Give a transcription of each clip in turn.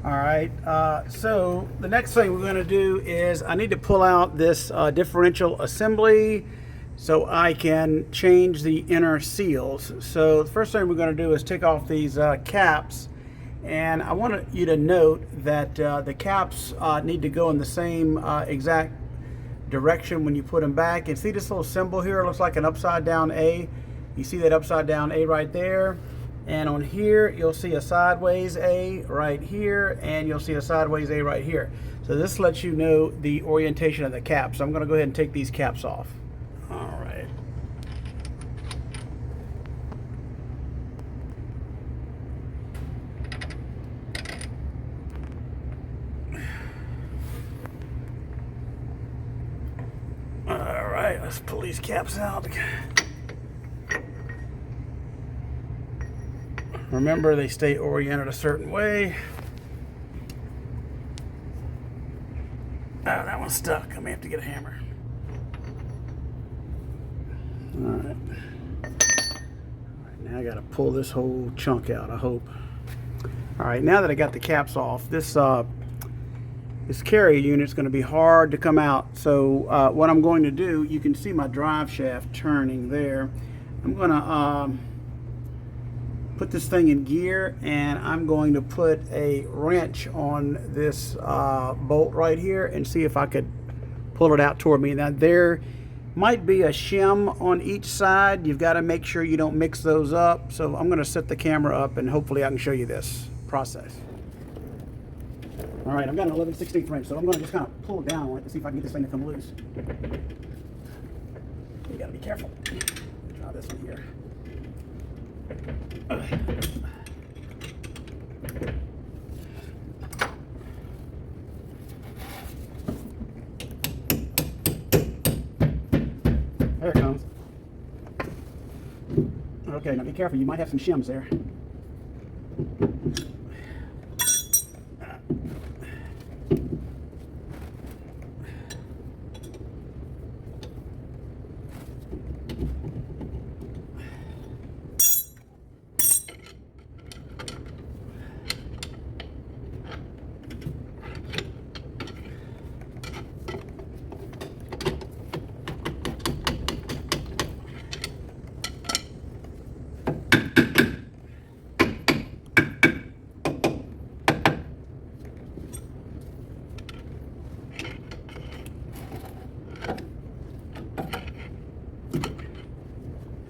All right, so the next thing we're going to do is I need to pull out this differential assembly so I can change the inner seals. So the first thing we're going to do is take off these caps, and I want you to note that the caps need to go in the same exact direction when you put them back. And see this little symbol here? It looks like an upside down A. You see that upside down A right there? And on here, you'll see a sideways A right here, and you'll see a sideways A right here. So this lets you know the orientation of the cap. So I'm going to go ahead and take these caps off. All right. All right, let's pull these caps out. Remember, they stay oriented a certain way. Oh, that one's stuck. I may have to get a hammer. All right. Now I got to pull this whole chunk out, I hope. All right, now that I got the caps off, this carrier unit is going to be hard to come out. So what I'm going to do, you can see my drive shaft turning there. I'm going to put this thing in gear, and I'm going to put a wrench on this bolt right here and see if I could pull it out toward me. Now there might be a shim on each side. You've got to make sure you don't mix those up. So I'm going to set the camera up and hopefully I can show you this process. All right, I've got an 11/16 wrench, so I'm going to just kind of pull it down on it to see if I can get this thing to come loose. You got to be careful. Try this one here. There it comes. Okay, now be careful. You might have some shims there.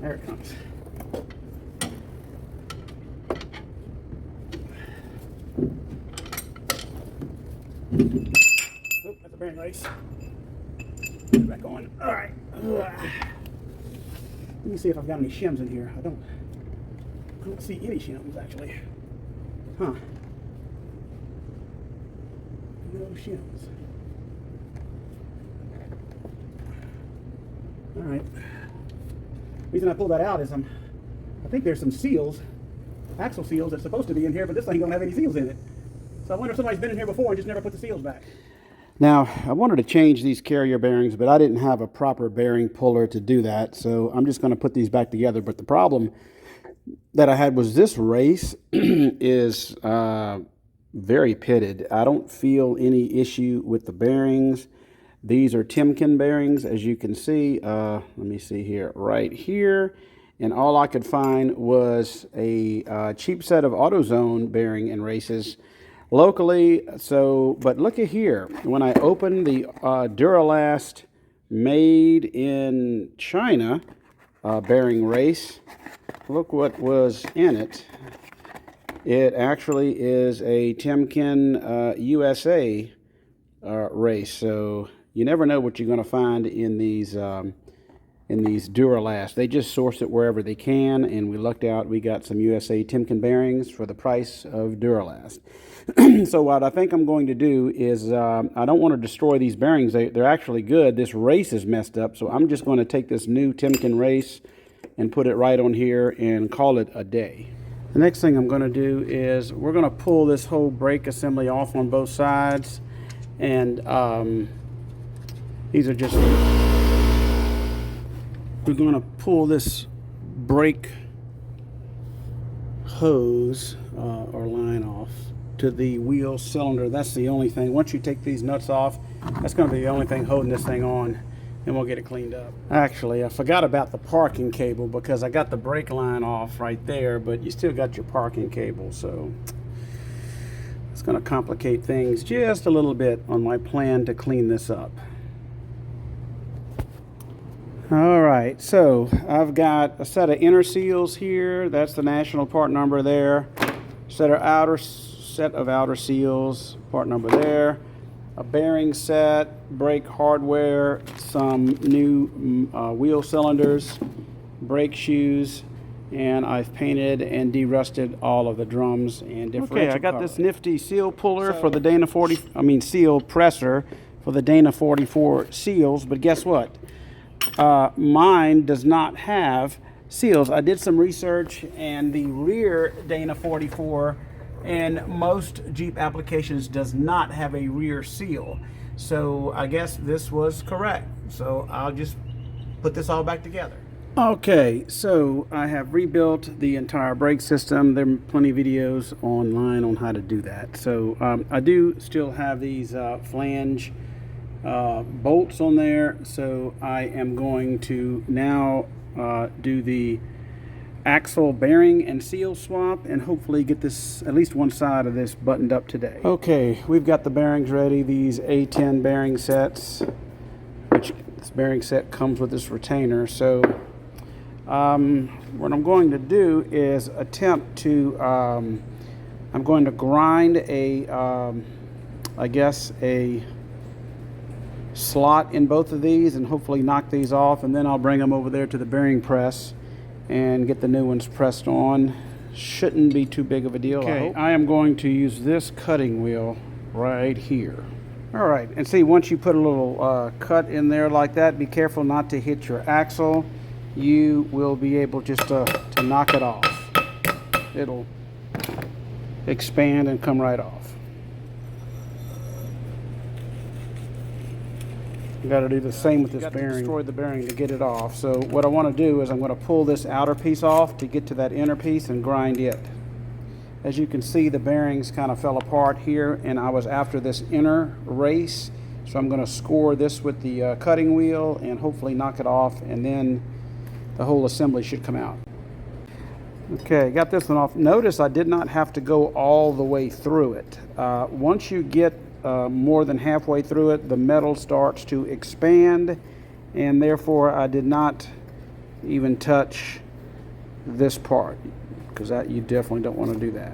There it comes. Oh, that's a bearing race. Put it back on. All right. Let me see if I've got any shims in here. I don't see any shims actually. Huh. No shims. All right. The reason I pulled that out is I think there's some seals, axle seals that's supposed to be in here, but this thing don't have any seals in it. So I wonder if somebody's been in here before and just never put the seals back. Now, I wanted to change these carrier bearings, but I didn't have a proper bearing puller to do that, so I'm just going to put these back together. But the problem that I had was this race is very pitted. I don't feel any issue with the bearings. These are Timken bearings, as you can see. Let me see here, right here. And all I could find was a cheap set of AutoZone bearing and races locally. So, but look at here. When I opened the Duralast made in China bearing race, look what was in it. It actually is a Timken USA race. So you never know what you're going to find in these Duralast. They just source it wherever they can, and we lucked out. We got some USA Timken bearings for the price of Duralast. So what I think I'm going to do is I don't want to destroy these bearings. They're actually good. This race is messed up, so I'm just going to take this new Timken race and put it right on here and call it a day. The next thing I'm going to do is we're going to pull this whole brake assembly off on both sides, and these are just, we're going to pull this brake hose or line off to the wheel cylinder. That's the only thing. Once you take these nuts off, that's going to be the only thing holding this thing on, and we'll get it cleaned up. Actually, I forgot about the parking cable because I got the brake line off right there, but you still got your parking cable, so it's going to complicate things just a little bit on my plan to clean this up. All right, so I've got a set of inner seals here. That's the national part number there. Set of outer seals, part number there. A bearing set, brake hardware, some new wheel cylinders, brake shoes, and I've painted and de-rusted all of the drums and differential. Okay, I got this nifty seal puller for the Dana seal presser for the Dana 44 seals, but guess what? Mine does not have seals. I did some research, and the rear Dana 44 in most Jeep applications does not have a rear seal. So I guess this was correct. So I'll just put this all back together. Okay, so I have rebuilt the entire brake system. There are plenty of videos online on how to do that. So I do still have these flange bolts on there, so I am going to now do the axle bearing and seal swap and hopefully get this, at least one side of this, buttoned up today. Okay, we've got the bearings ready, these A10 bearing sets, which this bearing set comes with this retainer. So what I'm going to do is attempt to I'm going to grind I guess a slot in both of these and hopefully knock these off, and then I'll bring them over there to the bearing press and get the new ones pressed on. Shouldn't be too big of a deal. Okay, I am going to use this cutting wheel right here. All right, and see, once you put a little cut in there like that, be careful not to hit your axle. You will be able just to knock it off. It'll expand and come right off. You got to do the same with this bearing. Destroy the bearing to get it off. So what I want to do is I'm going to pull this outer piece off to get to that inner piece and grind it. As you can see, the bearings kind of fell apart here, and I was after this inner race. So I'm going to score this with the cutting wheel and hopefully knock it off, and then the whole assembly should come out. Okay, got this one off. Notice I did not have to go all the way through it. Once you get more than halfway through it, the metal starts to expand, and therefore I did not even touch this part, because that you definitely don't want to do that.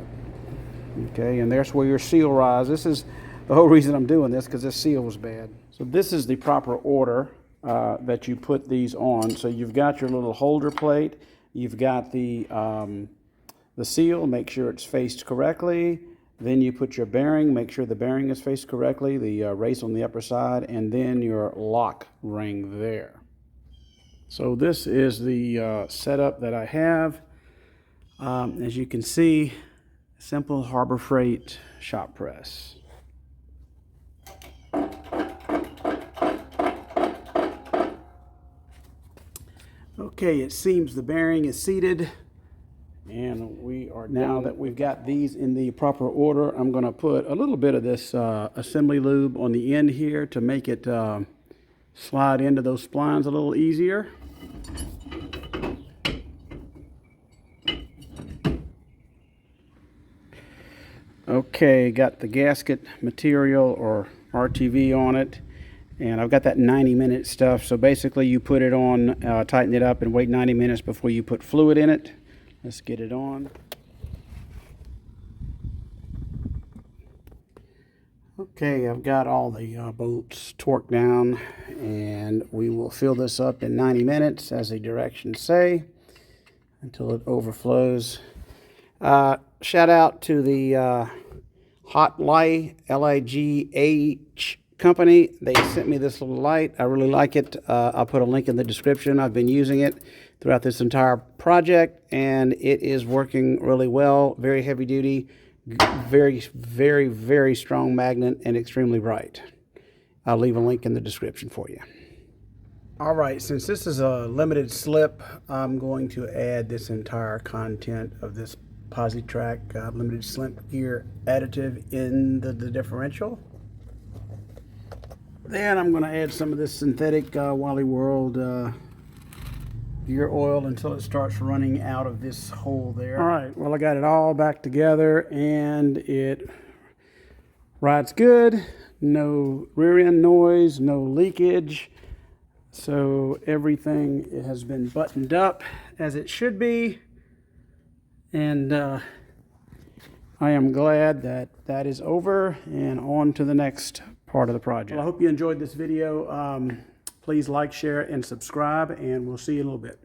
Okay, and there's where your seal rise. This is the whole reason I'm doing this, because this seal was bad. So this is the proper order that you put these on. So you've got your little holder plate, you've got the seal, make sure it's faced correctly. Then you put your bearing, make sure the bearing is faced correctly, the race on the upper side, and then your lock ring there. So this is the setup that I have. As you can see, simple Harbor Freight shop press. Okay, it seems the bearing is seated. And we are, now that we've got these in the proper order, I'm going to put a little bit of this assembly lube on the end here to make it slide into those splines a little easier. Okay, got the gasket material or RTV on it, and I've got that 90-minute stuff. So basically you put it on, tighten it up, and wait 90 minutes before you put fluid in it. Let's get it on. Okay, I've got all the bolts torqued down, and we will fill this up in 90 minutes as the directions say until it overflows. Shout out to the Hot Light, L-I-G-H company. They sent me this little light. I really like it. I'll put a link in the description. I've been using it throughout this entire project, and it is working really well. Very heavy duty, very, very, very strong magnet, and extremely bright. I'll leave a link in the description for you. All right, since this is a limited slip, I'm going to add this entire content of this Positrack limited slip gear additive in the differential. Then I'm going to add some of this synthetic Wally World gear oil until it starts running out of this hole there. All right, well, I got it all back together and it rides good. No rear end noise, no leakage. So everything has been buttoned up as it should be. And I am glad that that is over and on to the next part of the project. Well, I hope you enjoyed this video. Please like, share, and subscribe, and we'll see you in a little bit.